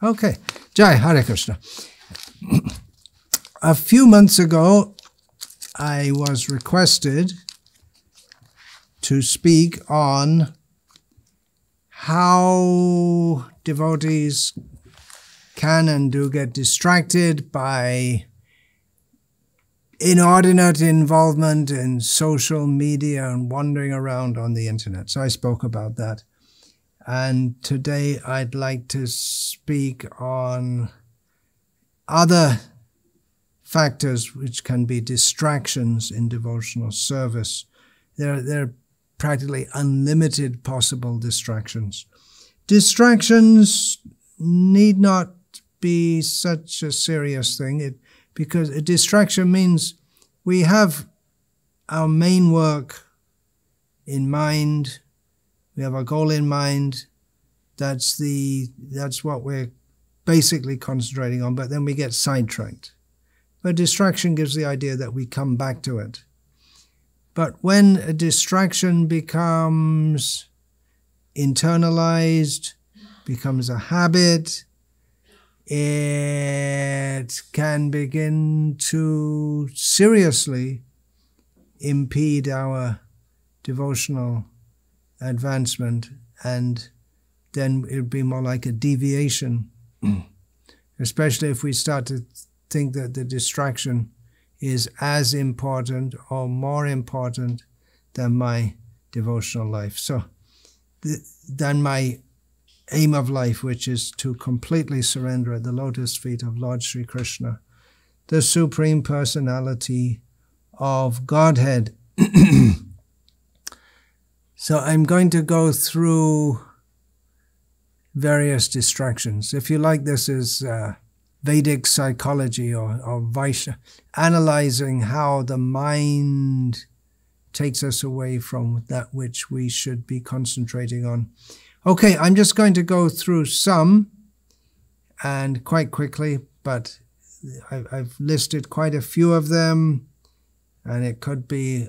Okay. Jai, Hare Krishna. A few months ago, I was requested to speak on how devotees can and do get distracted by inordinate involvement in social media and wandering around on the internet. So I spoke about that. And today I'd like to speak on other factors which can be distractions in devotional service. There are practically unlimited possible distractions. Distractions need not be such a serious thing, because a distraction means we have our main work in mind, we have our goal in mind, that's what we're basically concentrating on, but then we get sidetracked. But distraction gives the idea that we come back to it. But when a distraction becomes internalized, becomes a habit, it can begin to seriously impede our devotional advancement, and then it would be more like a deviation, especially if we start to think that the distraction is as important or more important than my devotional life. So, than my aim of life, which is to completely surrender at the lotus feet of Lord Sri Krishna, the Supreme Personality of Godhead. So I'm going to go through various distractions. If you like, this is Vedic psychology or Vaishya, analyzing how the mind takes us away from that which we should be concentrating on. Okay, I'm just going to go through some, and quite quickly, but I've listed quite a few of them, and it could be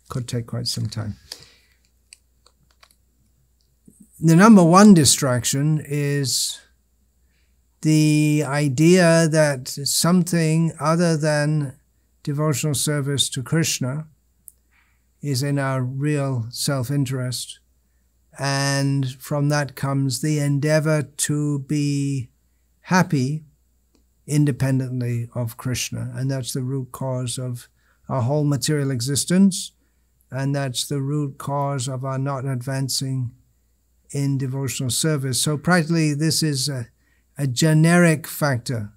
could take quite some time. The number one distraction is the idea that something other than devotional service to Krishna is in our real self-interest, and from that comes the endeavor to be happy independently of Krishna, and that's the root cause of our whole material existence, and that's the root cause of our not advancing in devotional service. So practically this is a generic factor.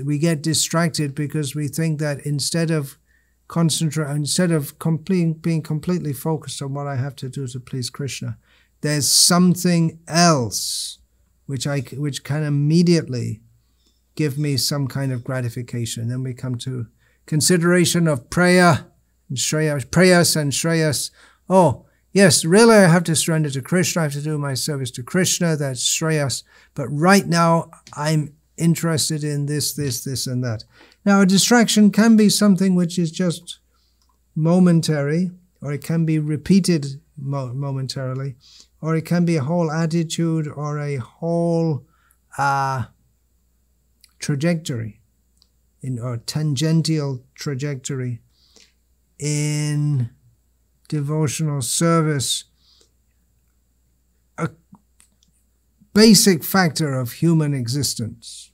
We get distracted because we think that instead of being completely focused on what I have to do to please Krishna, there's something else which can immediately give me some kind of gratification. Then we come to consideration of prayer and prayas and shreyas. Oh, yes, really I have to surrender to Krishna, I have to do my service to Krishna, that's shreyas. But right now I'm interested in this, and that. Now a distraction can be something which is just momentary, or it can be repeated momentarily, or it can be a whole attitude or a whole trajectory, or tangential trajectory in devotional service. A basic factor of human existence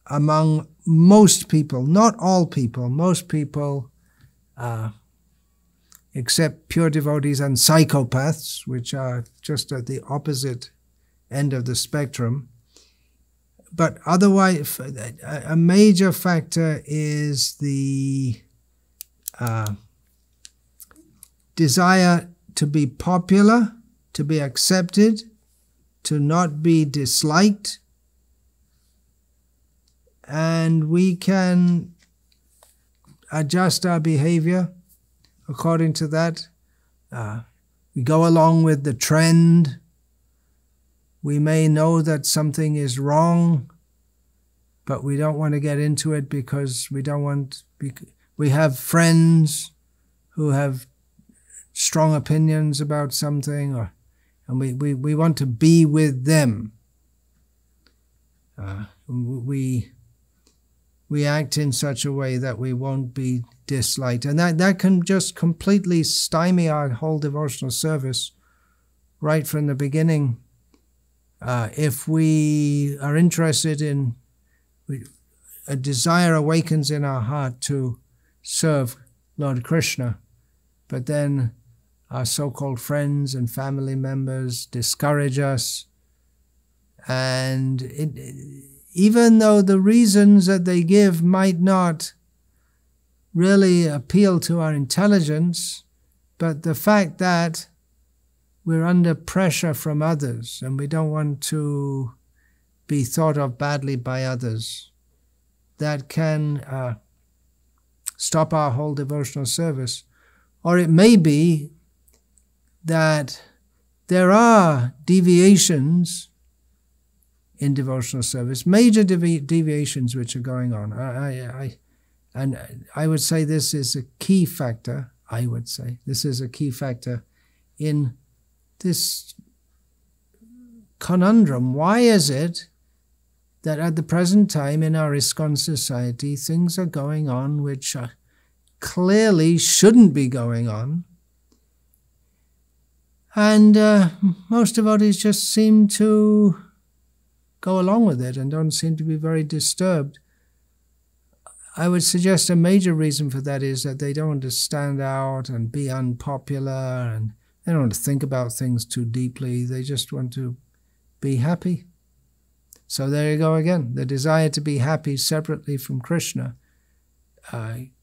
among most people, not all people, most people, except pure devotees and psychopaths, which are just at the opposite end of the spectrum. But otherwise, a major factor is the desire to be popular, to be accepted, to not be disliked. And we can adjust our behavior according to that. We go along with the trend. We may know that something is wrong, but we don't want to get into it because we have friends who have strong opinions about something, And we want to be with them. We act in such a way that we won't be disliked. And that can just completely stymie our whole devotional service right from the beginning. If we are interested in, a desire awakens in our heart to serve Lord Krishna, but then our so-called friends and family members discourage us, and even though the reasons that they give might not really appeal to our intelligence, but the fact that we're under pressure from others and we don't want to be thought of badly by others, that can stop our whole devotional service. Or it may be that there are deviations in devotional service, major deviations which are going on. And I would say this is a key factor, this is a key factor in this conundrum. Why is it that at the present time in our ISKCON society things are going on which clearly shouldn't be going on? And most devotees just seem to go along with it and don't seem to be very disturbed. I would suggest a major reason for that is that they don't want to stand out and be unpopular, and they don't want to think about things too deeply. They just want to be happy. So there you go again. The desire to be happy separately from Krishna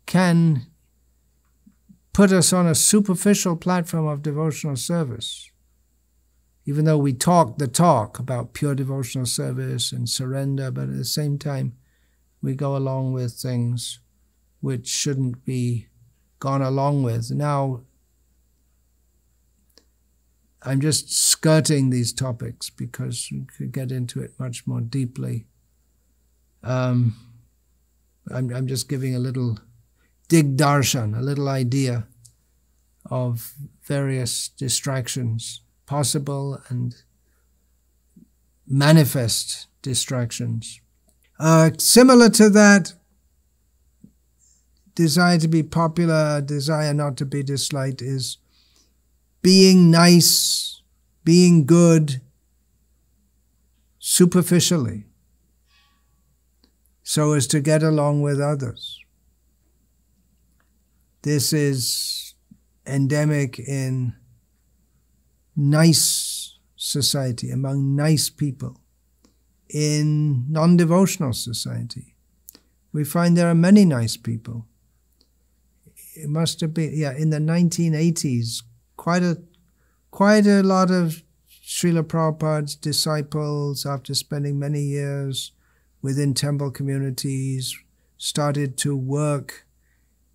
can put us on a superficial platform of devotional service. Even though we talk the talk about pure devotional service and surrender, but at the same time we go along with things which shouldn't be gone along with. Now, I'm just skirting these topics because we could get into it much more deeply. I'm just giving a little digdarshan, a little idea of various distractions, possible and manifest distractions. Similar to that, desire to be popular, desire not to be disliked, is being nice, being good, superficially, so as to get along with others. This is endemic in nice society, among nice people. In non-devotional society, we find there are many nice people. It must have been, in the 1980s, quite a lot of Srila Prabhupada's disciples, after spending many years within temple communities, started to work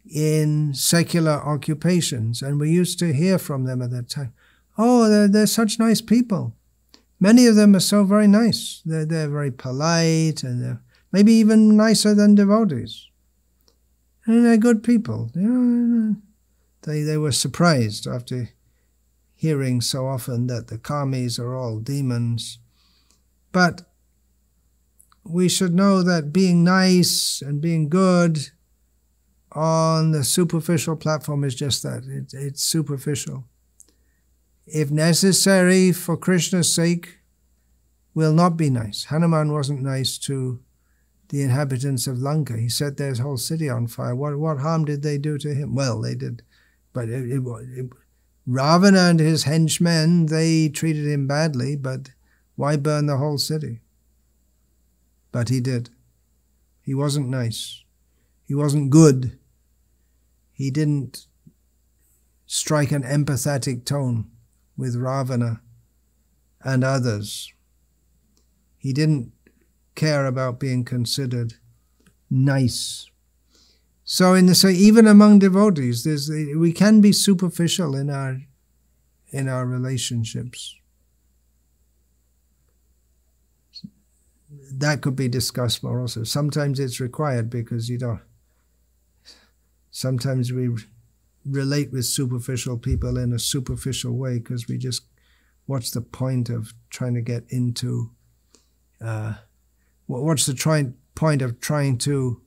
in secular occupations. And we used to hear from them at that time, oh, they're such nice people. Many of them are so very nice. They're very polite, and they're maybe even nicer than devotees. And they're good people. They were surprised after hearing so often that the karmis are all demons. But we should know that being nice and being good on the superficial platform is just that. It's superficial. If necessary, for Krishna's sake, we'll not be nice. Hanuman wasn't nice to the inhabitants of Lanka. He set their whole city on fire. What harm did they do to him? Well, they did. But Ravana and his henchmen, they treated him badly, but why burn the whole city? But he did. He wasn't nice. He wasn't good. He didn't strike an empathetic tone with Ravana and others. He didn't care about being considered nice. So even among devotees, we can be superficial in our relationships. That could be discussed more also. Sometimes it's required because sometimes we relate with superficial people in a superficial way because what's the point of trying to get into, what's the point of trying to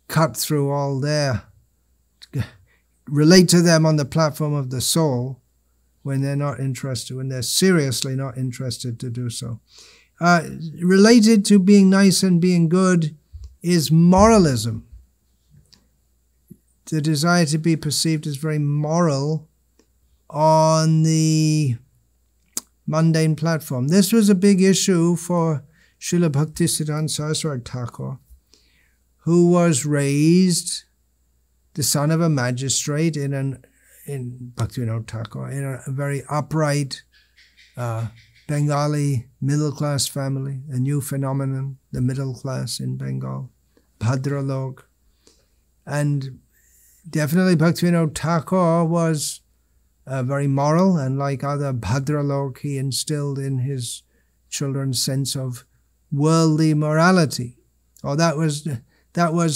cut through all their, relate to them on the platform of the soul when they're not interested, when they're seriously not interested to do so. Related to being nice and being good is moralism. The desire to be perceived as very moral on the mundane platform. This was a big issue for Srila Bhaktisiddhanta Saraswati Thakur, who was raised the son of a magistrate in Bhaktivinoda Thakur, in a very upright Bengali middle-class family, a new phenomenon, the middle class in Bengal, Bhadralok. And definitely Bhaktivinoda Thakur was very moral, and like other Bhadralok, he instilled in his children sense of worldly morality. Or that was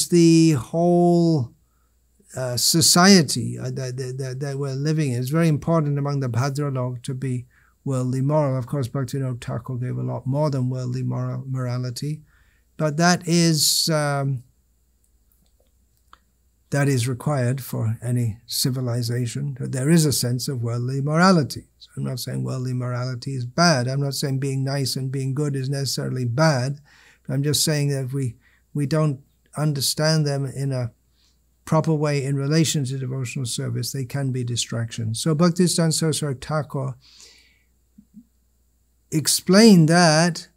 the whole society that we're living in. It's very important among the Bhadralok to be worldly moral. Of course, Bhaktivinoda Thakur gave a lot more than worldly morality, but that is required for any civilization. There is a sense of worldly morality. So I'm not saying worldly morality is bad. I'm not saying being nice and being good is necessarily bad. I'm just saying that if we don't understand them in a proper way in relation to devotional service, they can be distractions. So Bhaktisiddhanta Saraswati Thakur explained that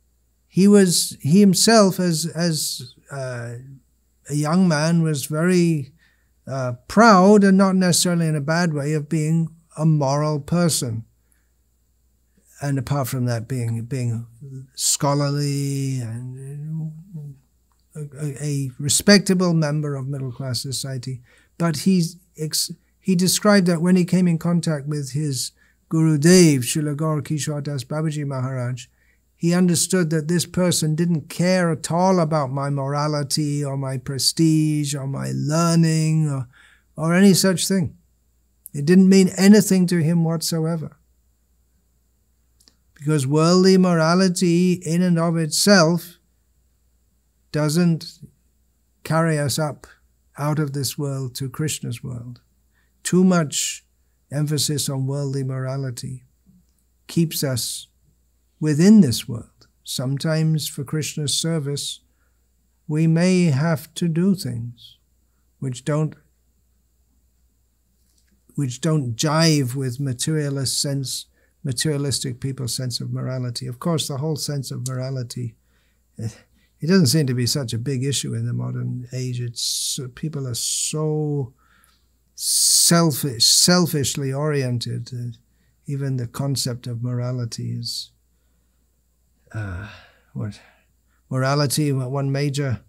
he himself, as a young man, was very proud, and not necessarily in a bad way, of being a moral person. And apart from that, being scholarly and a respectable member of middle-class society. But he described that when he came in contact with his Gurudev, Srila Gaur Kishore Das Babaji Maharaj, he understood that this person didn't care at all about my morality or my prestige or my learning or any such thing. It didn't mean anything to him whatsoever. Because worldly morality in and of itself doesn't carry us up out of this world to Krishna's world. Too much emphasis on worldly morality keeps us within this world. Sometimes for Krishna's service, we may have to do things which don't jive with materialistic people's sense of morality. Of course, the whole sense of morality, it doesn't seem to be such a big issue in the modern age. People are so selfishly oriented. Even the concept of morality is morality. One major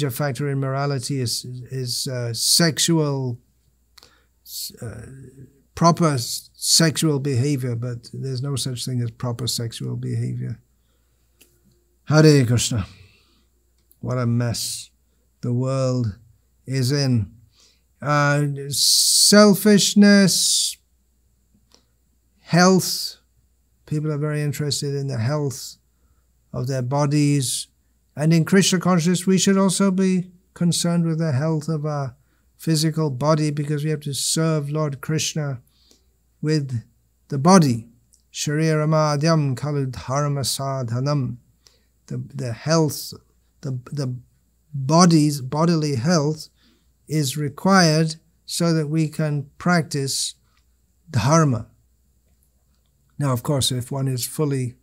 factor in morality is sexual, proper sexual behavior. But there's no such thing as proper sexual behavior. Hare Krishna. What a mess the world is in. Selfishness, health. People are very interested in the health of their bodies. And in Krishna consciousness, we should also be concerned with the health of our physical body, because we have to serve Lord Krishna with the body. Shariramadhyam kalu dharma sadhanam. The health, the bodily health is required so that we can practice dharma. Now, of course, if one is fully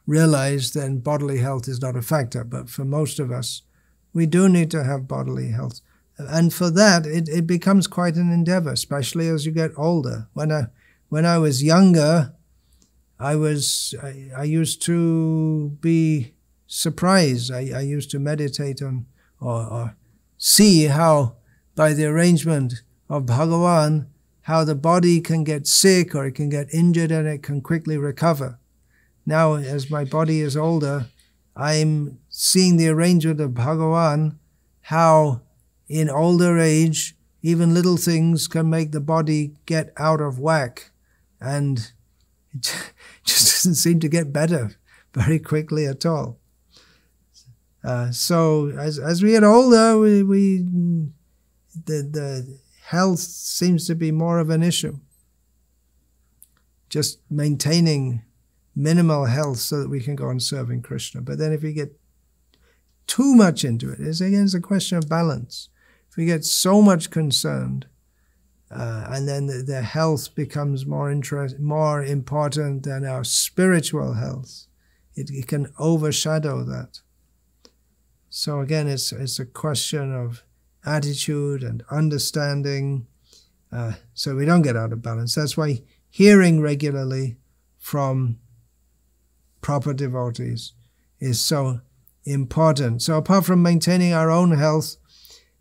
realized, then bodily health is not a factor. But for most of us, we do need to have bodily health. And for that, it becomes quite an endeavor, especially as you get older. When I was younger, I used to be surprised. I used to meditate on or see how, by the arrangement of Bhagavan, how the body can get sick or it can get injured and it can quickly recover. Now, as my body is older, I'm seeing the arrangement of Bhagavan, how in older age, even little things can make the body get out of whack. and it just doesn't seem to get better very quickly at all. So as we get older, the health seems to be more of an issue. Just maintaining minimal health so that we can go on serving Krishna. But then if we get too much into it, it's a question of balance. If we get so much concerned, and then the health becomes more important than our spiritual health, it can overshadow that. So again, it's a question of attitude and understanding, so we don't get out of balance. That's why hearing regularly from proper devotees is so important. So apart from maintaining our own health,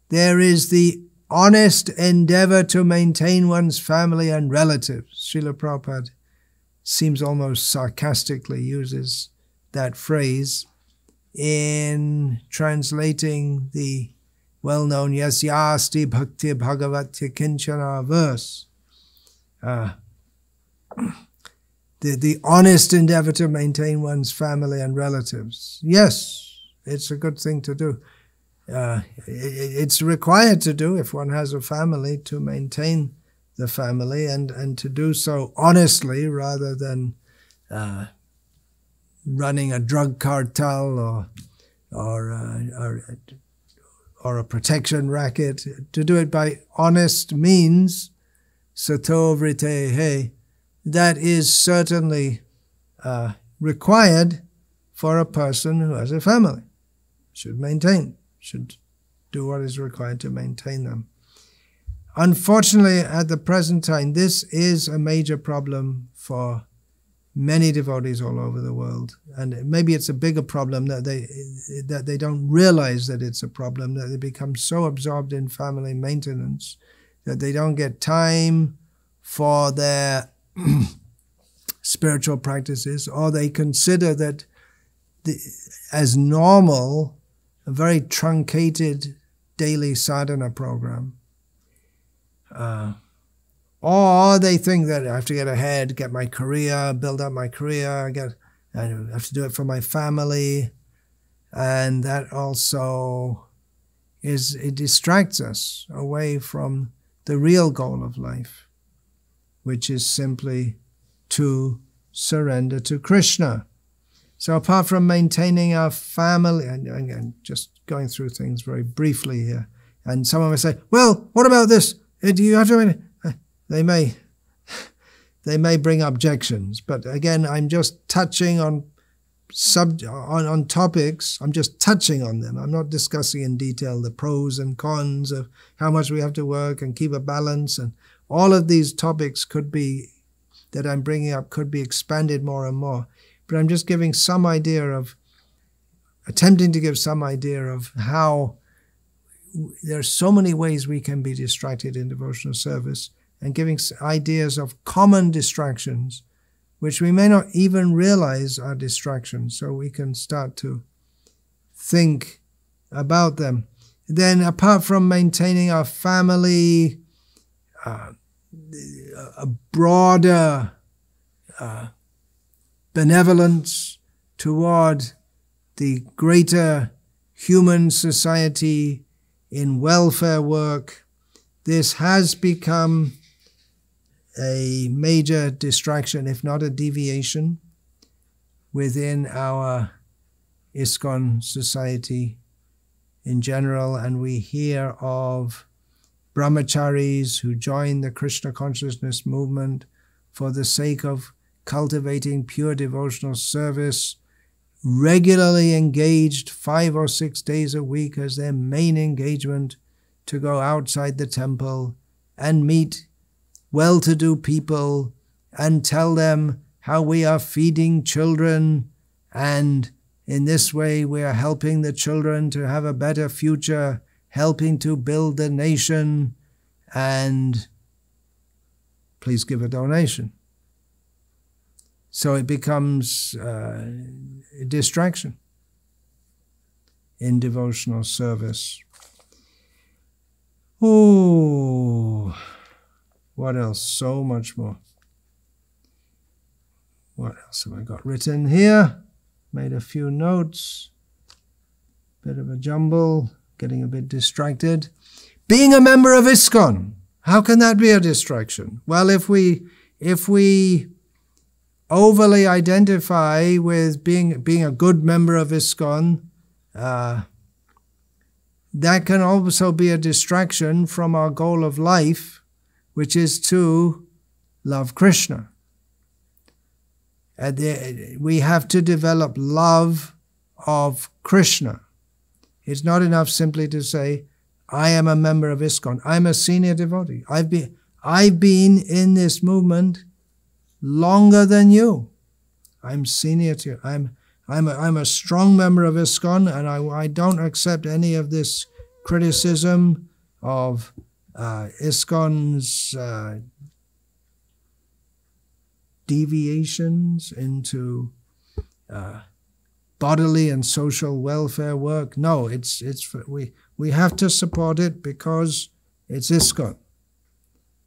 there is the honest endeavor to maintain one's family and relatives. Srila Prabhupada seems almost sarcastically uses that phrase in translating the well-known Yasyasti Bhakti Bhagavatya Kinchana verse. The honest endeavor to maintain one's family and relatives. Yes, it's a good thing to do. It's required to do if one has a family, to maintain the family and to do so honestly rather than running a drug cartel or a protection racket. To do it by honest means, sato vritehe, that is certainly required for a person who has a family. Should do what is required to maintain them. Unfortunately, at the present time, this is a major problem for many devotees all over the world. And maybe it's a bigger problem that they don't realize that it's a problem, that they become so absorbed in family maintenance that they don't get time for their spiritual practices, or they consider that as normal a very truncated daily sadhana program. Or they think that I have to get ahead, get my career, build up my career, I have to do it for my family. And that also it distracts us away from the real goal of life, which is simply to surrender to Krishna. So apart from maintaining our family, and again, just going through things very briefly here, and someone may say, well, what about this? Do you have to... They may bring objections, but again, I'm just touching on topics. I'm just touching on them. I'm not discussing in detail the pros and cons of how much we have to work and keep a balance, and all of these topics that I'm bringing up could be expanded more and more. But I'm just giving some idea of, attempting to give some idea of how there are so many ways we can be distracted in devotional service, and giving ideas of common distractions, which we may not even realize are distractions, so we can start to think about them. Then, apart from maintaining our family, a broader benevolence toward the greater human society in welfare work, this has become a major distraction, if not a deviation, within our ISKCON society in general. And we hear of brahmacharis who join the Krishna consciousness movement for the sake of cultivating pure devotional service, regularly engaged 5 or 6 days a week as their main engagement, to go outside the temple and meet well-to-do people and tell them how we are feeding children, and in this way we are helping the children to have a better future, helping to build the nation, and please give a donation. So it becomes a distraction in devotional service. Oh, what else? So much more. What else have I got written here? Made a few notes. Bit of a jumble, getting a bit distracted. Being a member of ISKCON, how can that be a distraction? Well, if we overly identify with being a good member of ISKCON, that can also be a distraction from our goal of life, which is to love Krishna. We have to develop love of Krishna. It's not enough simply to say, I am a member of ISKCON. I'm a senior devotee. I've been in this movement longer than you. I'm senior to you. I'm a strong member of ISKCON, and I don't accept any of this criticism of ISKCON's deviations into bodily and social welfare work. No, we have to support it because it's ISKCON.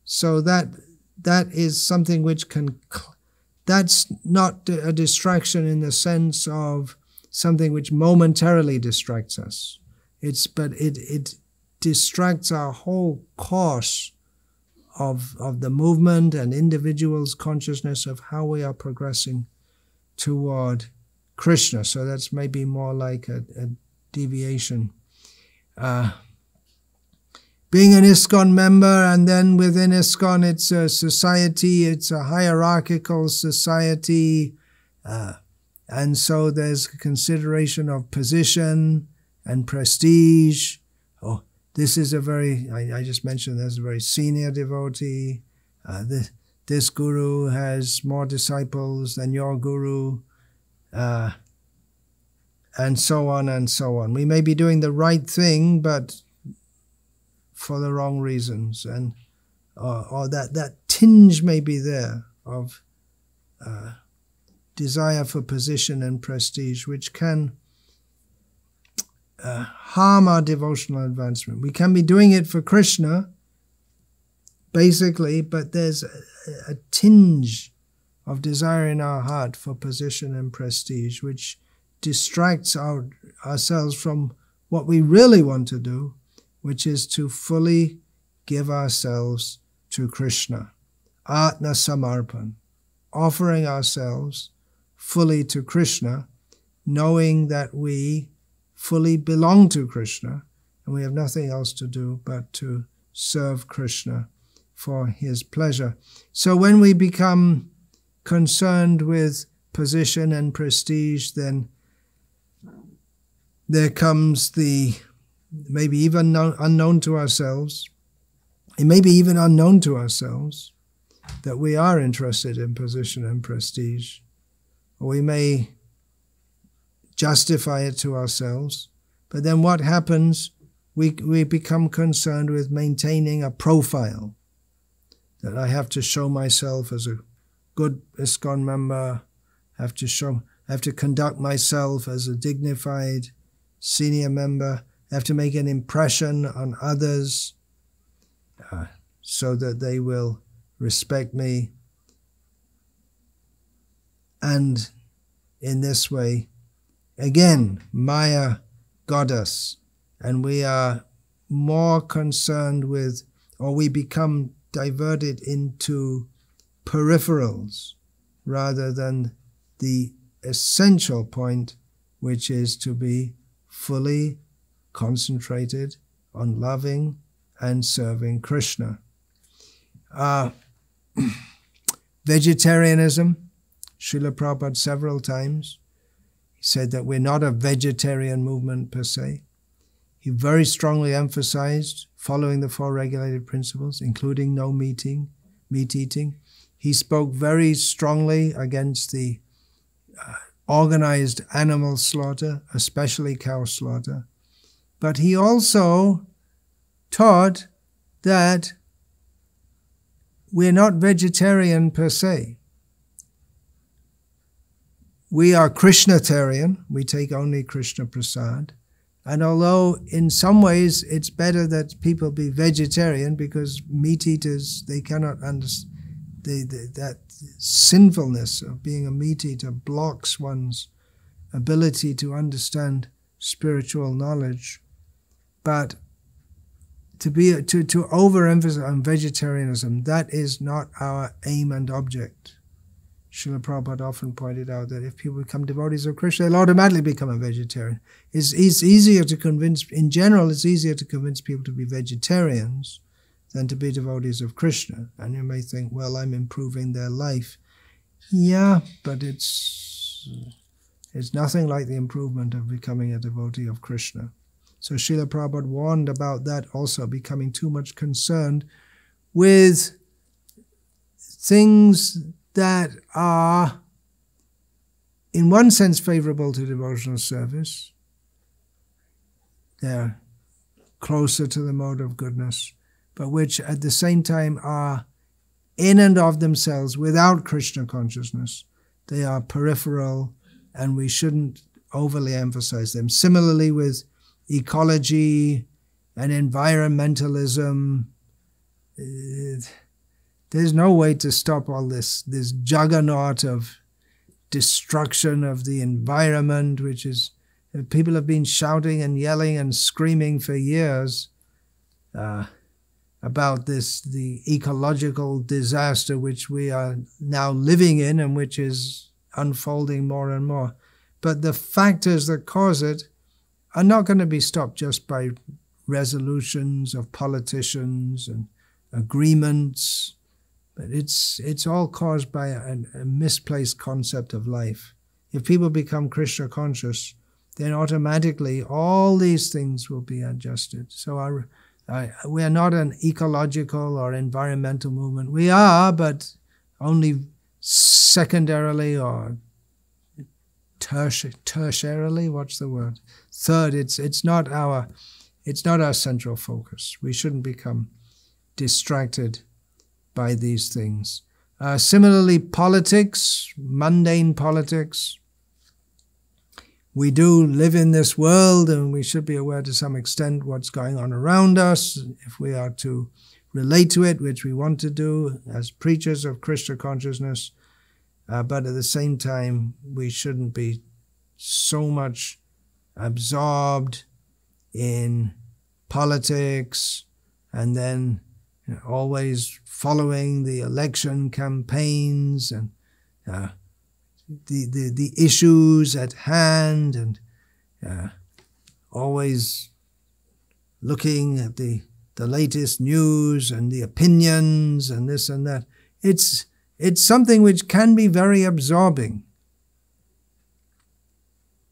So that is something which that's not a distraction in the sense of something which momentarily distracts us. But it distracts our whole course of the movement and individuals' consciousness of how we are progressing toward Krishna. So that's maybe more like a deviation. Being an ISKCON member, and then within ISKCON it's a society, it's a hierarchical society, and so there's consideration of position and prestige. Oh, this is I just mentioned there's a very senior devotee. This guru has more disciples than your guru, and so on and so on. We may be doing the right thing, but for the wrong reasons, and or that tinge may be there of desire for position and prestige, which can harm our devotional advancement. We can be doing it for Krishna, basically, but there's a tinge of desire in our heart for position and prestige, which distracts ourselves from what we really want to do, which is to fully give ourselves to Krishna. Atma Samarpan, offering ourselves fully to Krishna, knowing that we fully belong to Krishna, and we have nothing else to do but to serve Krishna for his pleasure. So when we become concerned with position and prestige, then there comes maybe even unknown to ourselves, it may be even unknown to ourselves that we are interested in position and prestige, or we may justify it to ourselves. But then what happens? We become concerned with maintaining a profile, that I have to show myself as a good ISKCON member, have to conduct myself as a dignified senior member, have to make an impression on others so that they will respect me. And in this way, again, Maya got us, and we are more concerned with, or we become diverted into peripherals rather than the essential point, which is to be fully concentrated on loving and serving Krishna. Vegetarianism, Srila Prabhupada several times, he said that we're not a vegetarian movement per se. He very strongly emphasized following the four regulated principles, including no meat eating. He spoke very strongly against the organized animal slaughter, especially cow slaughter. But he also taught that we're not vegetarian per se. We are Krishnatarian. We take only Krishna Prasad. And although in some ways it's better that people be vegetarian because meat eaters, they cannot that sinfulness of being a meat eater blocks one's ability to understand spiritual knowledge. But to overemphasize on vegetarianism, that is not our aim and object. Srila Prabhupada often pointed out that if people become devotees of Krishna, they'll automatically become a vegetarian. It's easier to convince, in general, it's easier to convince people to be vegetarians than to be devotees of Krishna. And you may think, well, I'm improving their life. Yeah, but it's nothing like the improvement of becoming a devotee of Krishna. So Srila Prabhupada warned about that also, becoming too much concerned with things that are, in one sense, favorable to devotional service. They're closer to the mode of goodness, but which at the same time are in and of themselves, without Krishna consciousness. They are peripheral, and we shouldn't overly emphasize them. Similarly with ecology and environmentalism, there's no way to stop all this juggernaut of destruction of the environment, which is, people have been shouting and yelling and screaming for years about the ecological disaster which we are now living in and which is unfolding more and more. But the factors that cause it are not going to be stopped just by resolutions of politicians and agreements. But it's all caused by a misplaced concept of life. If people become Krishna conscious, then automatically all these things will be adjusted. So we are not an ecological or environmental movement. We are, but only secondarily or tertiarily. What's the word? Third, it's not our central focus. We shouldn't become distracted by these things. Similarly, politics, mundane politics. We do live in this world, and we should be aware to some extent what's going on around us, if we are to relate to it, which we want to do as preachers of Krishna consciousness. But at the same time, we shouldn't be so much absorbed in politics and then always following the election campaigns and the issues at hand, and always looking at the latest news and the opinions and this and that. It's something which can be very absorbing.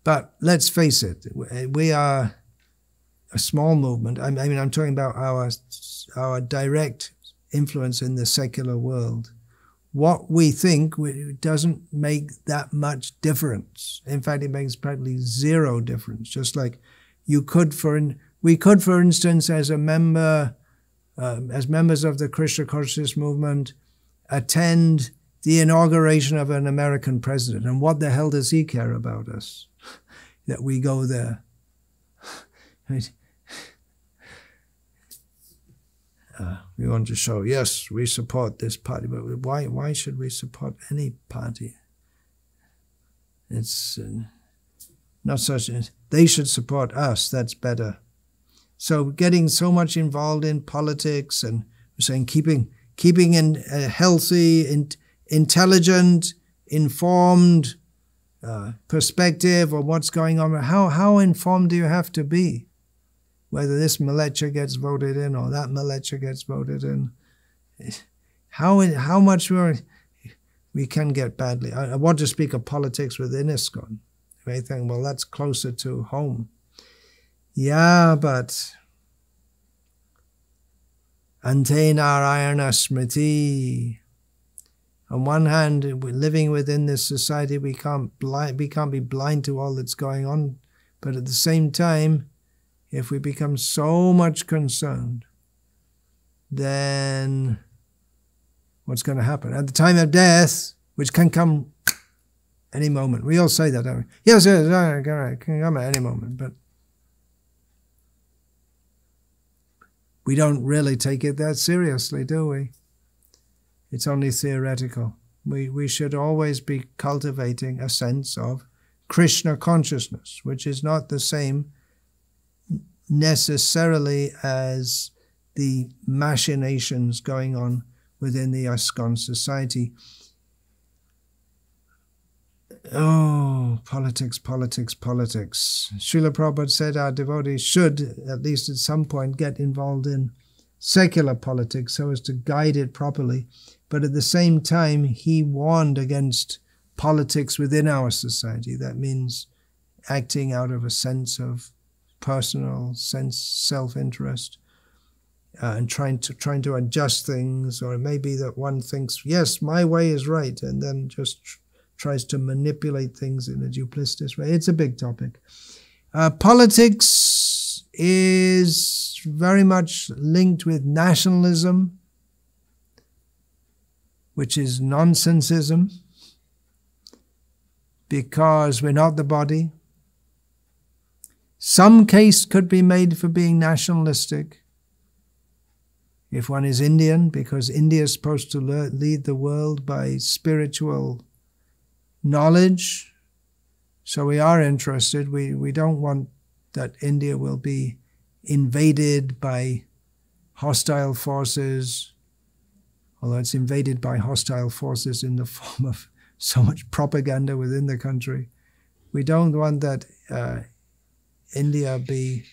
But let's face it, we are a small movement. I mean, I'm talking about our direct influence in the secular world. What we think doesn't make that much difference. In fact, it makes practically zero difference. Just like we could, for instance, as members of the Krishna consciousness movement, attend the inauguration of an American president. And what the hell does he care about us, that we go there? We want to show, yes, we support this party, but why should we support any party? It's not such. They should support us. That's better. So getting so much involved in politics, and we're saying keeping in a healthy, intelligent, informed perspective of what's going on. How informed do you have to be? Whether this militia gets voted in or that militia gets voted in, how much we can get badly. I want to speak of politics within ISKCON. You may think, well, that's closer to home. Yeah, but ante narayana smriti. On one hand, we're living within this society, we can't be blind to all that's going on, but at the same time, if we become so much concerned, then what's going to happen? At the time of death, which can come any moment. We all say that, don't we? Yes, it can come at any moment, but we don't really take it that seriously, do we? It's only theoretical. We should always be cultivating a sense of Krishna consciousness, which is not the same necessarily as the machinations going on within the ISKCON society. Oh, politics, politics, politics. Srila Prabhupada said our devotees should, at least at some point, get involved in secular politics so as to guide it properly. But at the same time, he warned against politics within our society. That means acting out of a sense of personal self-interest and trying to adjust things. Or it may be that one thinks, yes, my way is right, and then just tries to manipulate things in a duplicitous way. It's a big topic. Politics is very much linked with nationalism, which is nonsensism, because we're not the body. Some case could be made for being nationalistic if one is Indian, because India is supposed to lead the world by spiritual knowledge. So we are interested. We don't want that India will be invaded by hostile forces, although it's invaded by hostile forces in the form of so much propaganda within the country. We don't want that India be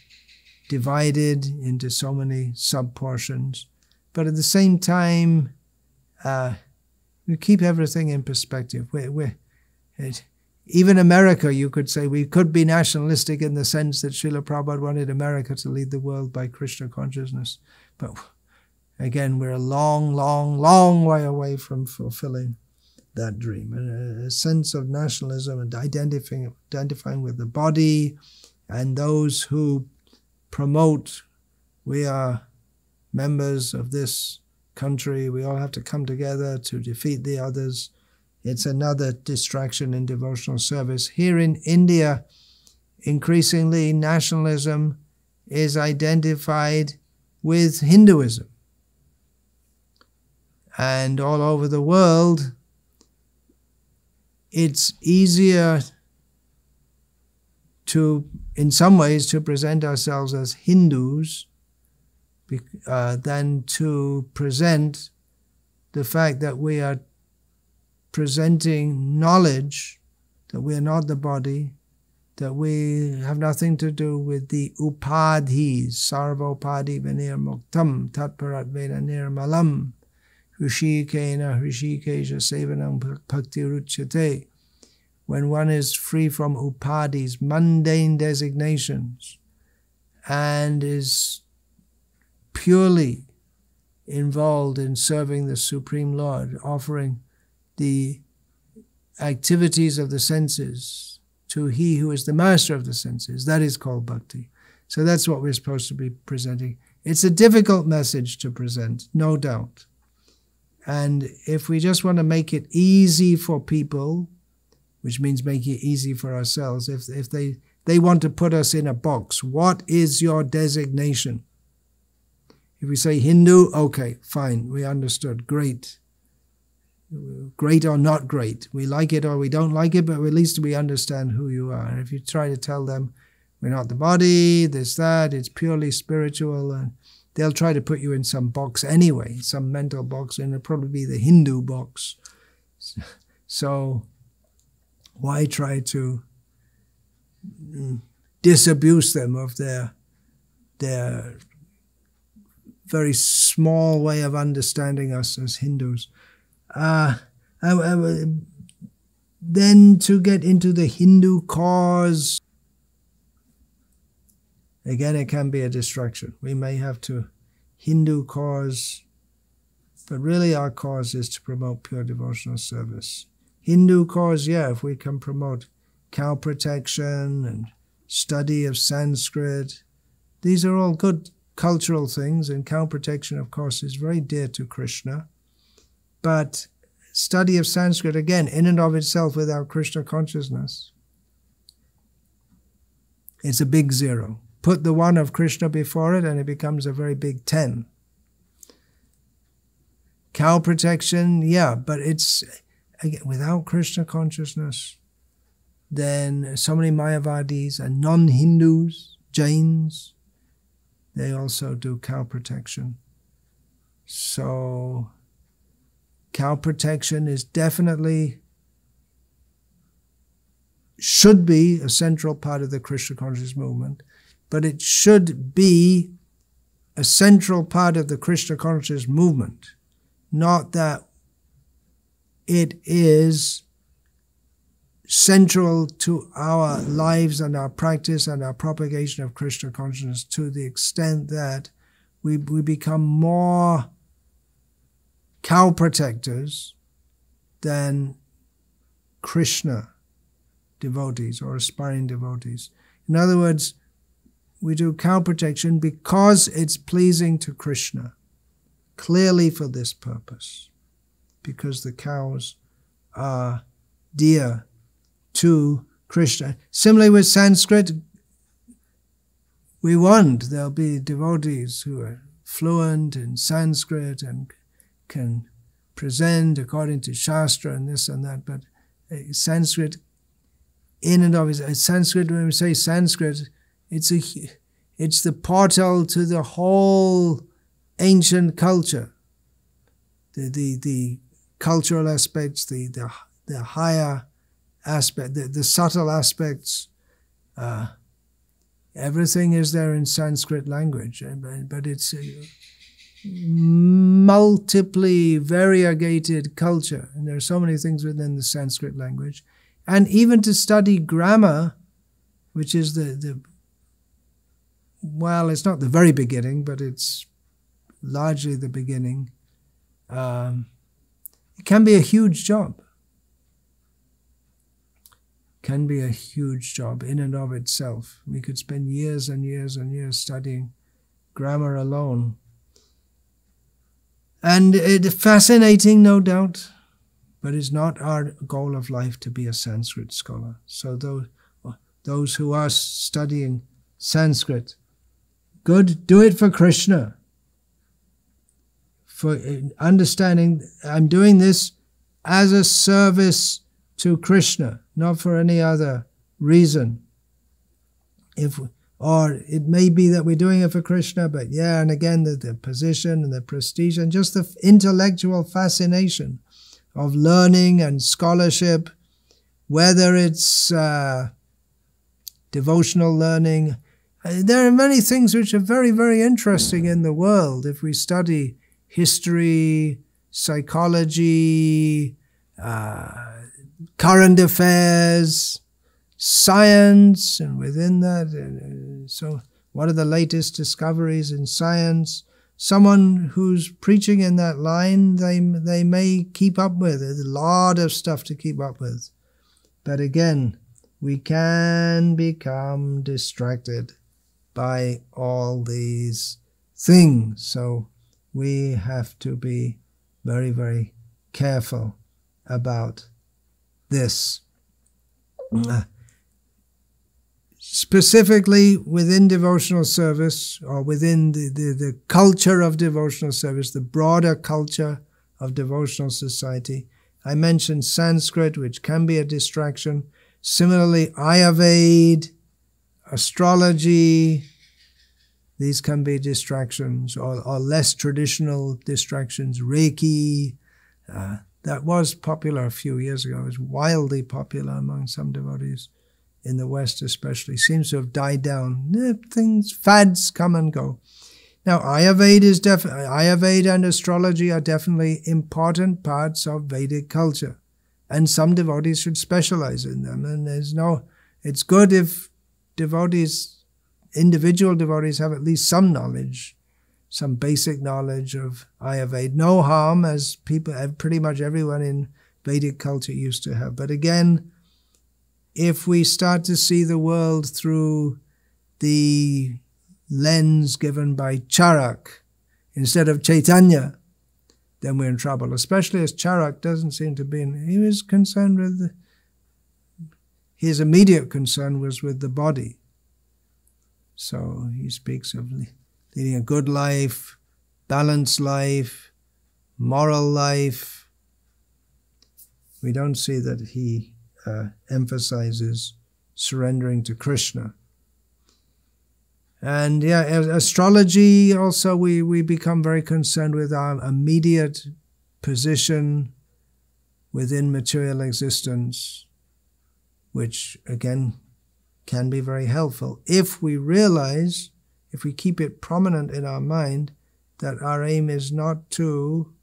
divided into so many sub-portions. But at the same time, we keep everything in perspective. Even America, you could say, we could be nationalistic in the sense that Srila Prabhupada wanted America to lead the world by Krishna consciousness. But again, we're a long, long, long way away from fulfilling that dream. And a sense of nationalism and identifying with the body, and those who promote, we are members of this country, we all have to come together to defeat the others. It's another distraction in devotional service. Here in India, increasingly nationalism is identified with Hinduism. And all over the world, it's easier to, in some ways, to present ourselves as Hindus than to present the fact that we are presenting knowledge, that we are not the body, that we have nothing to do with the upadhis, sarva-upadhi vinirmuktam tatparat vedanir malam, hrishikena hrishikesha sevanam bhakti ruchyate. When one is free from upadhis, mundane designations, and is purely involved in serving the Supreme Lord, offering the activities of the senses to He who is the master of the senses, that is called bhakti. So that's what we're supposed to be presenting. It's a difficult message to present, no doubt. And if we just want to make it easy for people, which means make it easy for ourselves, if they want to put us in a box, what is your designation? If we say Hindu, okay, fine, we understood, great. Great or not great. We like it or we don't like it, but at least we understand who you are. And if you try to tell them, we're not the body, this, that, it's purely spiritual, and they'll try to put you in some box anyway, some mental box, and it'll probably be the Hindu box. So why try to disabuse them of their very small way of understanding us as Hindus? Then to get into the Hindu cause, again, it can be a distraction. We may have to Hindu cause, but really our cause is to promote pure devotional service. Hindu cause, yeah, if we can promote cow protection and study of Sanskrit, these are all good cultural things, and cow protection, of course, is very dear to Krishna. But study of Sanskrit, again, in and of itself without Krishna consciousness, it's a big 0. Put the 1 of Krishna before it and it becomes a very big 10. Cow protection, yeah, but it's, again, without Krishna consciousness, then so many Mayavadis and non-Hindus, Jains, they also do cow protection. So cow protection is definitely, should be a central part of the Krishna consciousness movement, but it should be a central part of the Krishna consciousness movement, not that it is central to our lives and our practice and our propagation of Krishna consciousness to the extent that we become more cow protectors than Krishna devotees or aspiring devotees. In other words, we do cow protection because it's pleasing to Krishna, clearly for this purpose, because the cows are dear to Krishna. Similarly with Sanskrit, we want there'll be devotees who are fluent in Sanskrit and can present according to Shastra and this and that, but Sanskrit in and of itself, Sanskrit, when we say Sanskrit, it's the portal to the whole ancient culture, the cultural aspects, the higher aspect, the subtle aspects. Everything is there in Sanskrit language, but it's a multiply variegated culture, and there are so many things within the Sanskrit language. And even to study grammar, which is well, it's not the very beginning, but it's largely the beginning, it can be a huge job. Can be a huge job in and of itself. We could spend years and years and years studying grammar alone. And it's fascinating, no doubt, but it's not our goal of life to be a Sanskrit scholar. So those who are studying Sanskrit, good, do it for Krishna. For understanding, I'm doing this as a service to Krishna, not for any other reason. Or it may be that we're doing it for Krishna, but yeah, and again, the position and the prestige and just the intellectual fascination of learning and scholarship, whether it's devotional learning. There are many things which are very, very interesting in the world if we study history, psychology, current affairs, science, and within that, so what are the latest discoveries in science? Someone who's preaching in that line, they may keep up with. There's a lot of stuff to keep up with. But again, we can become distracted by all these things. So we have to be very, very careful about this. Specifically within devotional service, or within the culture of devotional service, the broader culture of devotional society, I mentioned Sanskrit, which can be a distraction. Similarly, Ayurveda, astrology, these can be distractions, or less traditional distractions. Reiki, that was popular a few years ago. It was wildly popular among some devotees. In the West especially, seems to have died down. Fads come and go. Now, Ayurveda and astrology are definitely important parts of Vedic culture, and some devotees should specialize in them. And it's good if individual devotees have at least some knowledge, some basic knowledge of Ayurveda. No harm, as pretty much everyone in Vedic culture used to have. But again, if we start to see the world through the lens given by Charak instead of Chaitanya, then we're in trouble, especially as Charak doesn't seem to be he was concerned with, his immediate concern was with the body. So he speaks of leading a good life, balanced life, moral life, we don't see that he emphasizes surrendering to Krishna. And yeah, astrology also, we become very concerned with our immediate position within material existence, which again can be very helpful if we realize, if we keep it prominent in our mind, that our aim is not to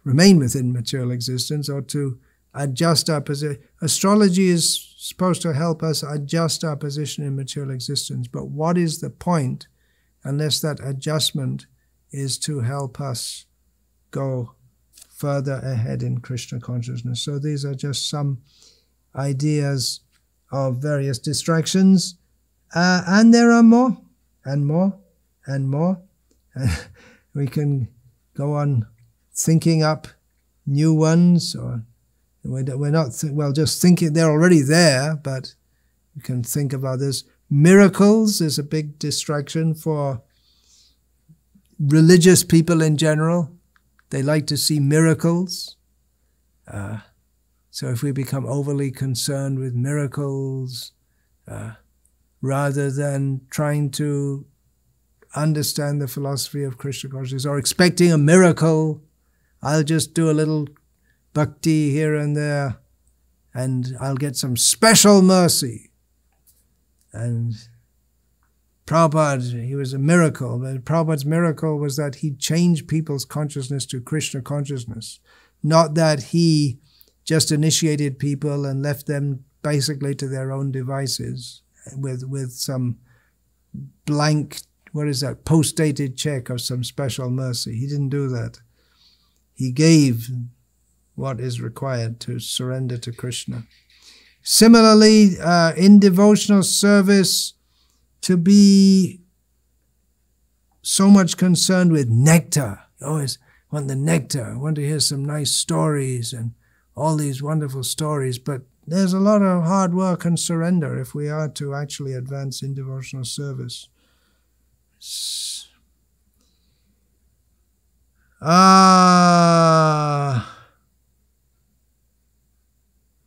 remain within material existence or to adjust our position. Astrology is supposed to help us adjust our position in material existence, but what is the point unless that adjustment is to help us go further ahead in Krishna consciousness? So these are just some ideas of various distractions, and there are more and more and more. We can go on thinking up new ones, or we're not just thinking they're already there, but we can think of others. Miracles is a big distraction for religious people in general. They like to see miracles. So if we become overly concerned with miracles, rather than trying to understand the philosophy of Krishna consciousness or expecting a miracle, I'll just do a little bhakti here and there and I'll get some special mercy. And Prabhupada, he was a miracle, but Prabhupada's miracle was that he changed people's consciousness to Krishna consciousness, not that he just initiated people and left them basically to their own devices with some blank, post-dated check of some special mercy. He didn't do that. He gave what is required to surrender to Krishna. Similarly, in devotional service, to be so much concerned with nectar. You always want the nectar. I want to hear some nice stories and all these wonderful stories, but there's a lot of hard work and surrender if we are to actually advance in devotional service.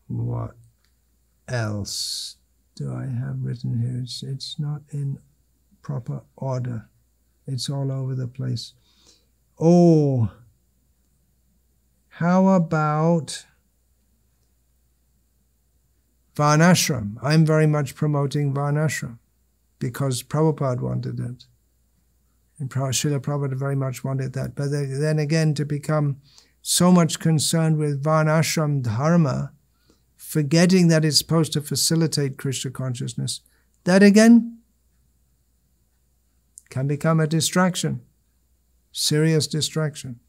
What else do I have written here? It's not in proper order. It's all over the place. Oh, how about Varnashram? I'm very much promoting Varnashram because Prabhupada wanted it. And Srila Prabhupada very much wanted that. But then again, to become so much concerned with Varnashram dharma, forgetting that it's supposed to facilitate Krishna consciousness, that again can become a distraction, serious distraction.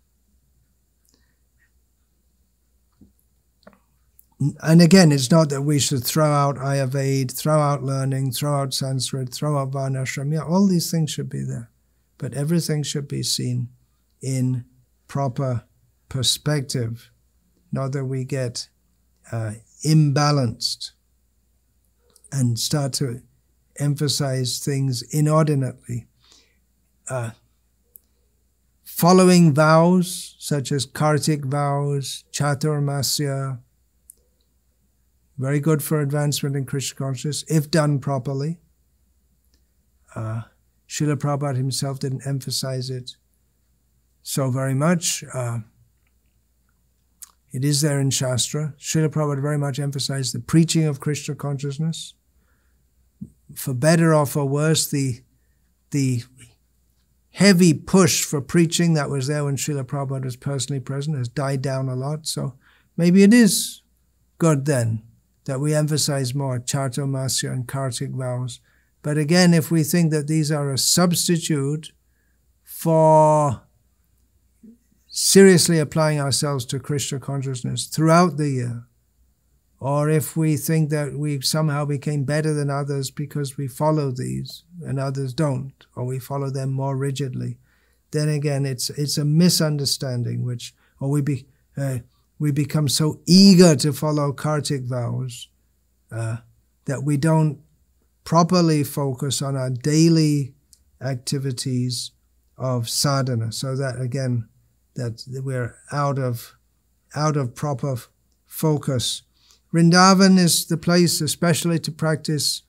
And again, it's not that we should throw out Ayurveda, throw out learning, throw out Sanskrit, throw out Varnashram. Yeah, all these things should be there. But everything should be seen in proper perspective, not that we get imbalanced and start to emphasize things inordinately. Following vows, such as Kartik vows, Chaturmasya, very good for advancement in Krishna consciousness, if done properly. Srila Prabhupada himself didn't emphasize it so very much. It is there in Shastra. Srila Prabhupada very much emphasized the preaching of Krishna consciousness. For better or for worse, the heavy push for preaching that was there when Srila Prabhupada was personally present has died down a lot. So maybe it is good then that we emphasize more Chaturmasya and Kartik vows. But again, if we think that these are a substitute for seriously applying ourselves to Krishna consciousness throughout the year, or if we think that we somehow became better than others because we follow these and others don't, or we follow them more rigidly, then again it's a misunderstanding, we become so eager to follow Kartik vows that we don't properly focus on our daily activities of sadhana. So that again that we're out of proper focus. Vrindavan is the place especially to practice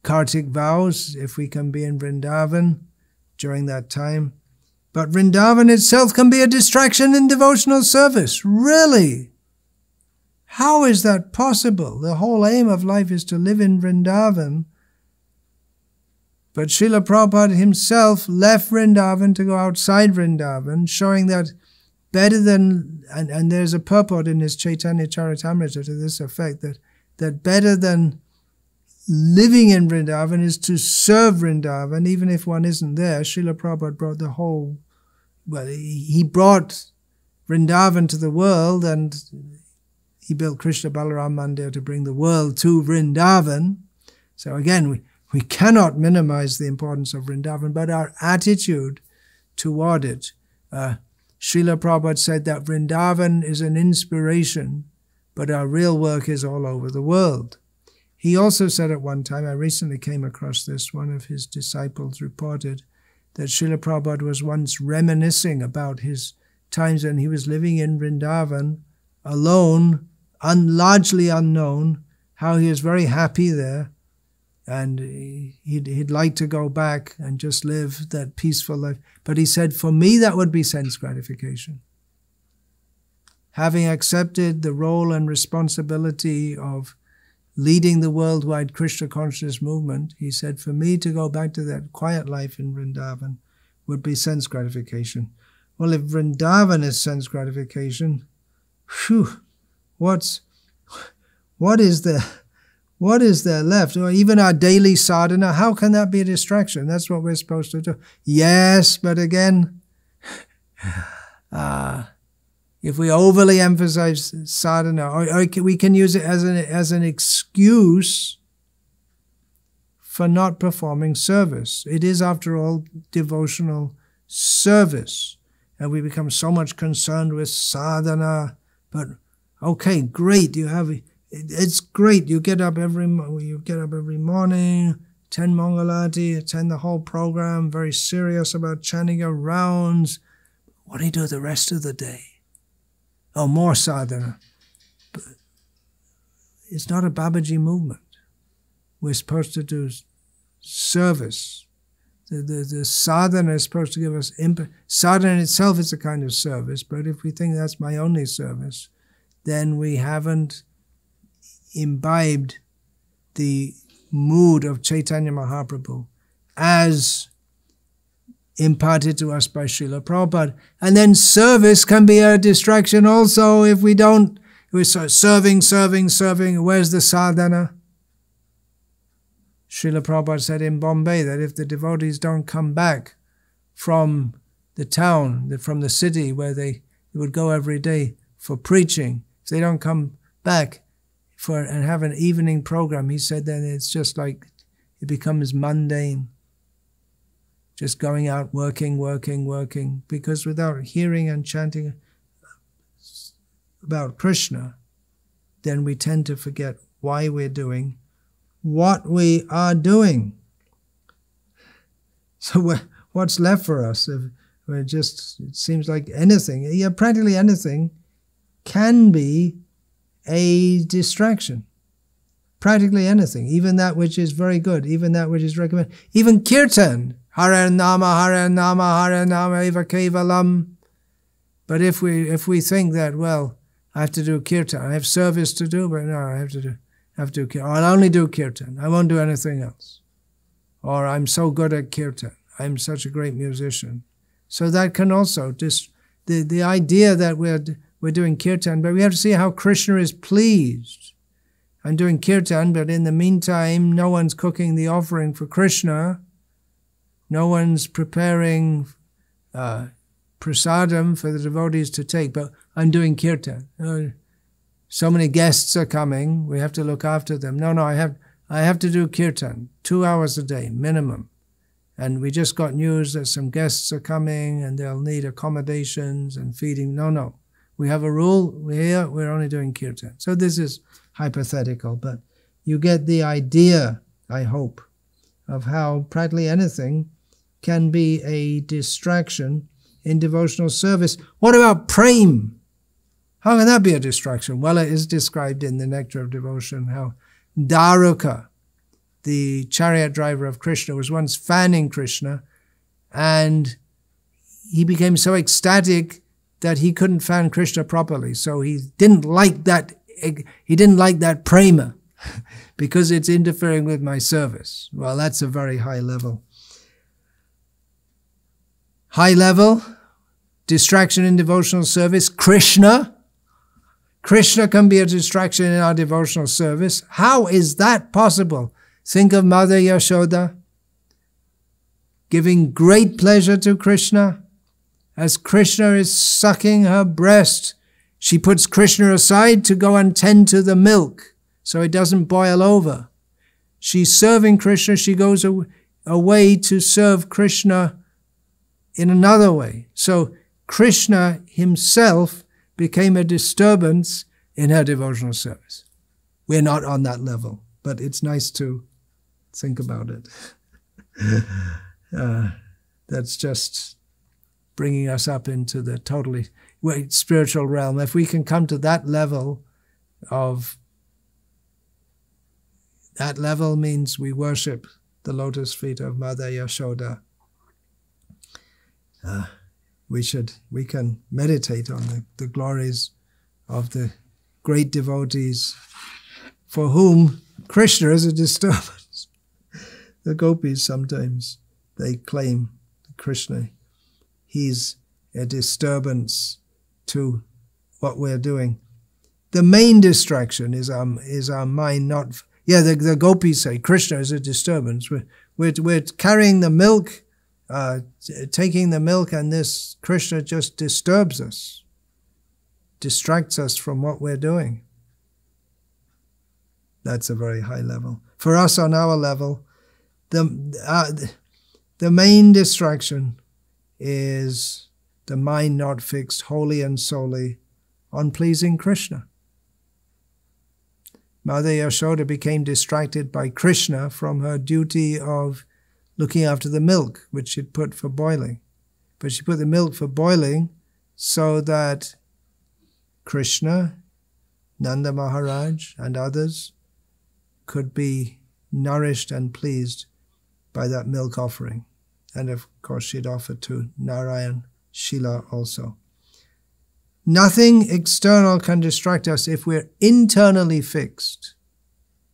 Kartik vows, if we can be in Vrindavan during that time. But Vrindavan itself can be a distraction in devotional service. Really? How is that possible? The whole aim of life is to live in Vrindavan. But Srila Prabhupada himself left Vrindavan to go outside Vrindavan, showing that better than, and there's a purport in his Chaitanya Charitamrita to this effect, that better than living in Vrindavan is to serve Vrindavan, even if one isn't there. Srila Prabhupada brought the whole, well, he brought Vrindavan to the world, and he built Krishna Balaram Mandir to bring the world to Vrindavan. So again, we cannot minimize the importance of Vrindavan, but our attitude toward it. Srila Prabhupada said that Vrindavan is an inspiration, but our real work is all over the world. He also said at one time, I recently came across this, one of his disciples reported that Srila Prabhupada was once reminiscing about his times when he was living in Vrindavan, alone, largely unknown, how he was very happy there, and he'd like to go back and just live that peaceful life. But he said, for me, that would be sense gratification. Having accepted the role and responsibility of leading the worldwide Krishna consciousness movement, he said, for me to go back to that quiet life in Vrindavan would be sense gratification. Well, if Vrindavan is sense gratification, whew, what is there left? Or even our daily sadhana, how can that be a distraction? That's what we're supposed to do. Yes, but again, if we overly emphasize sadhana, or we can use it as an excuse for not performing service. It is, after all, devotional service. And we become so much concerned with sadhana. But okay, great, it's great. You get up every morning, attend Mangalati, attend the whole program, very serious about chanting your rounds. What do you do the rest of the day? Oh, more sadhana. But it's not a Babaji movement. We're supposed to do service. The sadhana is supposed to give us input. Sadhana itself is a kind of service, but if we think that's my only service, then we haven't imbibed the mood of Chaitanya Mahaprabhu as imparted to us by Srila Prabhupada. And then service can be a distraction also if we're serving, where's the sadhana? Srila Prabhupada said in Bombay that if the devotees don't come back from the town, from the city where they would go every day for preaching, if they don't come back and have an evening program, he said then it's just like it becomes mundane. Just going out, working, because without hearing and chanting about Krishna, then we tend to forget why we're doing what we are doing. So what's left for us? It seems like anything, practically anything can be a distraction. Practically anything, even that which is very good, even that which is recommended. Even kirtan, Hare Nama, Eva Kevalam. But if we think that, well, I have to do kirtan, I have service to do, but no, I have to do kirtan. I'll only do kirtan, I won't do anything else. Or I'm so good at kirtan, I'm such a great musician. So that can also, the idea that we're doing kirtan, but we have to see how Krishna is pleased. I'm doing kirtan, but in the meantime, no one's cooking the offering for Krishna. No one's preparing prasadam for the devotees to take, but I'm doing kirtan. So many guests are coming, we have to look after them. No, I have to do kirtan, 2 hours a day, minimum. And we just got news that some guests are coming and they'll need accommodations and feeding. No. We have a rule, we're only doing kirtan. So this is hypothetical, but you get the idea, I hope, of how practically anything can be a distraction in devotional service. What about prem? How can that be a distraction? Well, it is described in the Nectar of Devotion how Daruka, the chariot driver of Krishna, was once fanning Krishna, and he became so ecstatic that he couldn't fan Krishna properly. So he didn't like that prema because it's interfering with my service. Well, that's a very high level. High level, distraction in devotional service, Krishna. Krishna can be a distraction in our devotional service. How is that possible? Think of Mother Yashoda giving great pleasure to Krishna. As Krishna is sucking her breast, she puts Krishna aside to go and tend to the milk so it doesn't boil over. She's serving Krishna. She goes away to serve Krishna in another way. So Krishna himself became a disturbance in her devotional service. We're not on that level, but it's nice to think about it. That's just bringing us up into the totally spiritual realm. If we can come to that level means we worship the lotus feet of Mother Yashoda. We can meditate on the glories of the great devotees for whom Krishna is a disturbance. The gopis sometimes, they claim Krishna, he's a disturbance to what we're doing. The main distraction is our mind not... the gopis say Krishna is a disturbance. We're carrying the milk, taking the milk, and this Krishna just disturbs us, distracts us from what we're doing. That's a very high level. For us on our level, the main distraction is the mind not fixed wholly and solely on pleasing Krishna. Mother Yashoda became distracted by Krishna from her duty of looking after the milk, which she'd put for boiling. But she put the milk for boiling so that Krishna, Nanda Maharaj, and others could be nourished and pleased by that milk offering. And of course she'd offer to Narayan Shila also. Nothing external can distract us if we're internally fixed,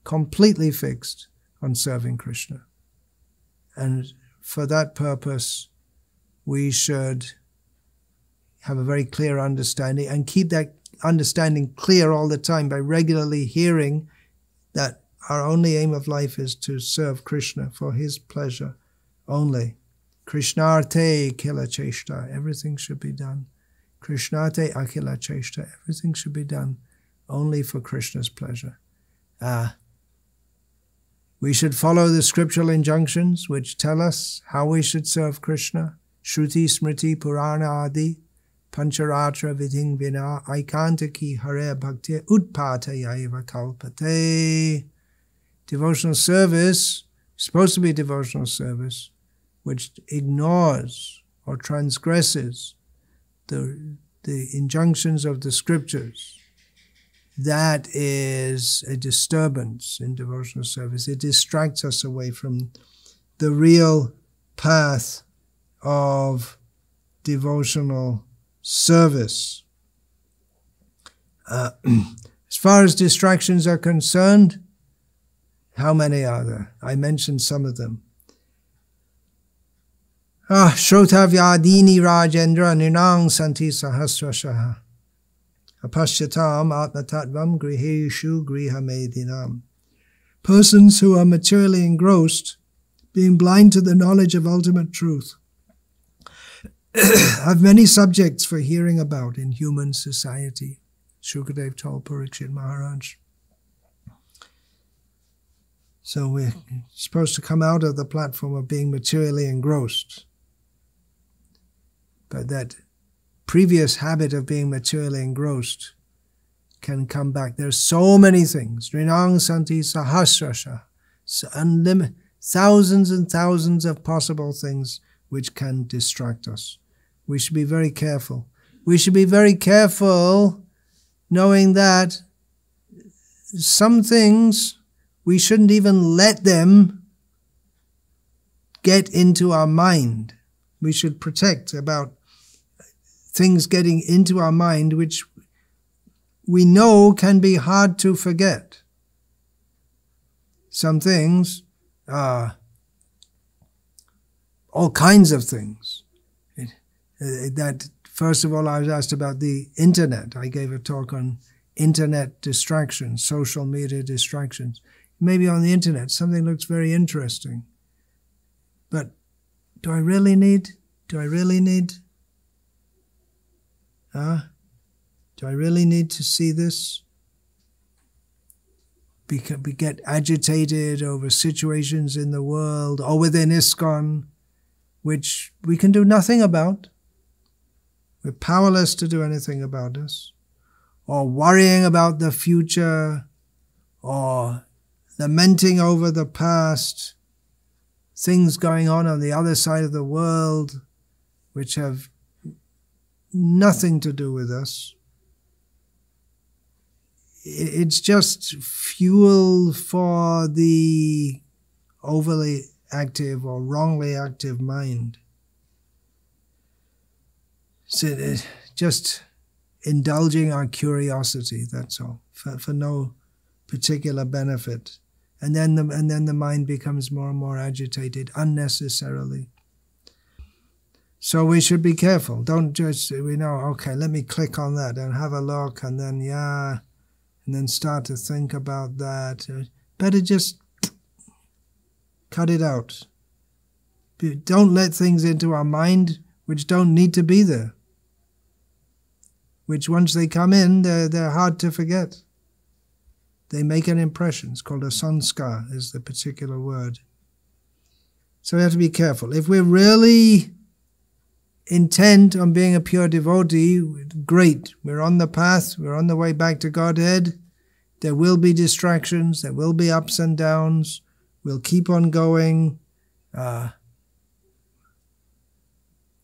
completely fixed on serving Krishna. And for that purpose, we should have a very clear understanding and keep that understanding clear all the time by regularly hearing that our only aim of life is to serve Krishna for his pleasure only. Krishnarte Akila Cheshta, everything should be done. Krishnate Akila Cheshta, everything should be done only for Krishna's pleasure. We should follow the scriptural injunctions which tell us how we should serve Krishna. Shruti Smriti Purana Adi Pancharatra Vidhing Vina Aikantaki Hare Bhakti Utpatayaiva Kalpate. Devotional service, supposed to be devotional service, which ignores or transgresses the injunctions of the scriptures. That is a disturbance in devotional service. It distracts us away from the real path of devotional service. As far as distractions are concerned, how many are there? I mentioned some of them. Shrotavyadini Rajendra Ninang Santi Sahasrashaha Apashyatam Atmatatvam Griheshu Grihamedinam. Persons who are materially engrossed, being blind to the knowledge of ultimate truth, have many subjects for hearing about in human society. Shukadev told Parikshit Maharaj. So we're supposed to come out of the platform of being materially engrossed. But that previous habit of being materially engrossed can come back. There's so many things. Rinang Santi Sahasrasha. Thousands and thousands of possible things which can distract us. We should be very careful. We should be very careful knowing that some things we shouldn't even let them get into our mind. We should protect about things getting into our mind which we know can be hard to forget. Some things are all kinds of things. That first of all, I was asked about the internet. I gave a talk on internet distractions, social media distractions. Maybe on the internet something looks very interesting, but do I really need? Do I really need to see this? We get agitated over situations in the world or within ISKCON, which we can do nothing about. We're powerless to do anything about this. Or worrying about the future, or lamenting over the past, things going on the other side of the world which have nothing to do with us. It's just fuel for the overly active or wrongly active mind. So just indulging our curiosity, that's all, for no particular benefit. And then the mind becomes more and more agitated unnecessarily. So we should be careful. Don't just, okay, let me click on that and have a look, and then, and then start to think about that. Better just cut it out. Don't let things into our mind which don't need to be there, which once they come in, they're hard to forget. They make an impression. It's called a sanskar, is the particular word. So we have to be careful. If we're really intent on being a pure devotee, great. We're on the path. We're on the way back to Godhead. There will be distractions. There will be ups and downs. We'll keep on going.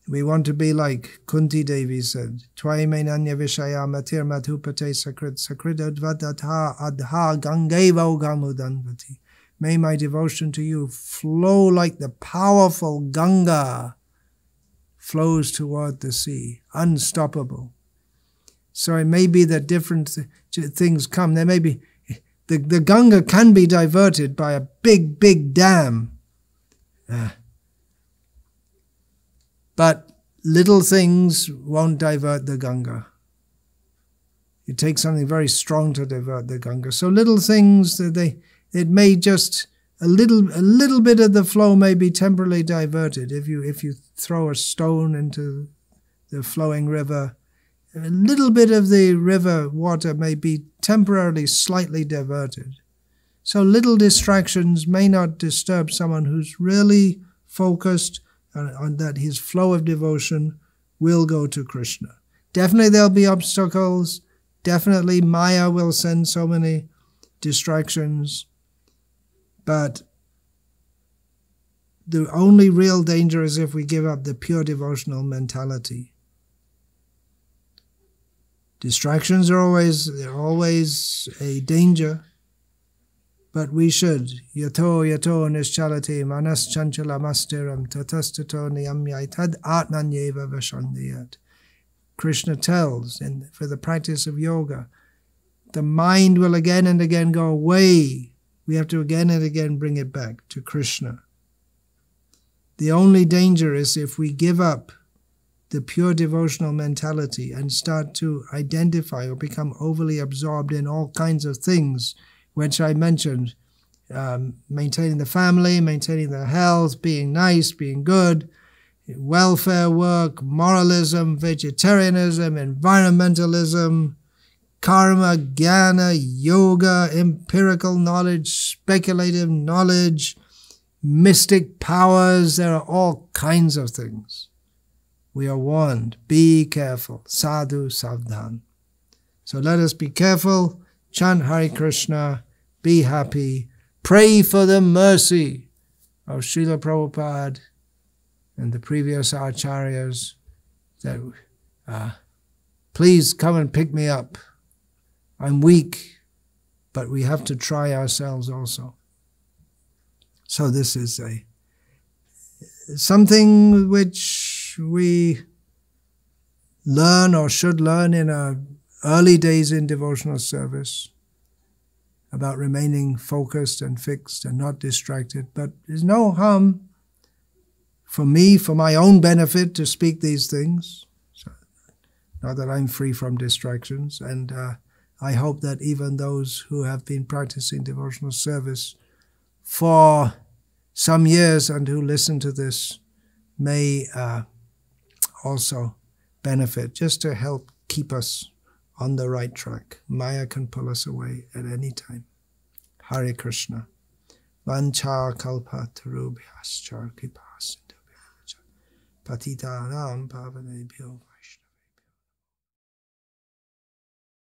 We want to be like Kunti Devi said, Tvai mainanya vishaya matir madhupate sakrit sakridadvadatha adha gangeva gamudanvati. May my devotion to you flow like the powerful Ganga flows toward the sea, unstoppable. So it may be that different things come. There may be, the Ganga can be diverted by a big, big dam. But little things won't divert the Ganga. It takes something very strong to divert the Ganga. So little things, it may just, a little bit of the flow may be temporarily diverted. If you throw a stone into the flowing river, a little bit of the river water may be temporarily slightly diverted. So little distractions may not disturb someone who's really focused on that his flow of devotion will go to Krishna. Definitely there'll be obstacles. Definitely Maya will send so many distractions. But the only real danger is if we give up the pure devotional mentality. Distractions are always a danger. But we should. Yato nischalati manas chanchala mastiram tatastato niyamyai tad atmanyeva vashandiyat. Krishna tells, for the practice of yoga, the mind will again and again go away. We have to again and again bring it back to Krishna. The only danger is if we give up the pure devotional mentality and start to identify or become overly absorbed in all kinds of things, which I mentioned, maintaining the family, maintaining their health, being nice, being good, welfare work, moralism, vegetarianism, environmentalism, karma, jnana, yoga, empirical knowledge, speculative knowledge, mystic powers. There are all kinds of things. We are warned, be careful, sadhu savdhan. So let us be careful, chant Hare Krishna, be happy, pray for the mercy of Srila Prabhupada and the previous acharyas, that please come and pick me up. I'm weak, but we have to try ourselves also. So this is something which we learn or should learn in our early days in devotional service, about remaining focused and fixed and not distracted. But there's no harm for me, for my own benefit, to speak these things. So, not that I'm free from distractions. And I hope that even those who have been practicing devotional service for some years and who listen to this may also benefit, just to help keep us on the right track. Maya can pull us away at any time. Hare Krishna. Vancha kalpa tarubhyascha kripa sindhubhya patitanam pavanebhyo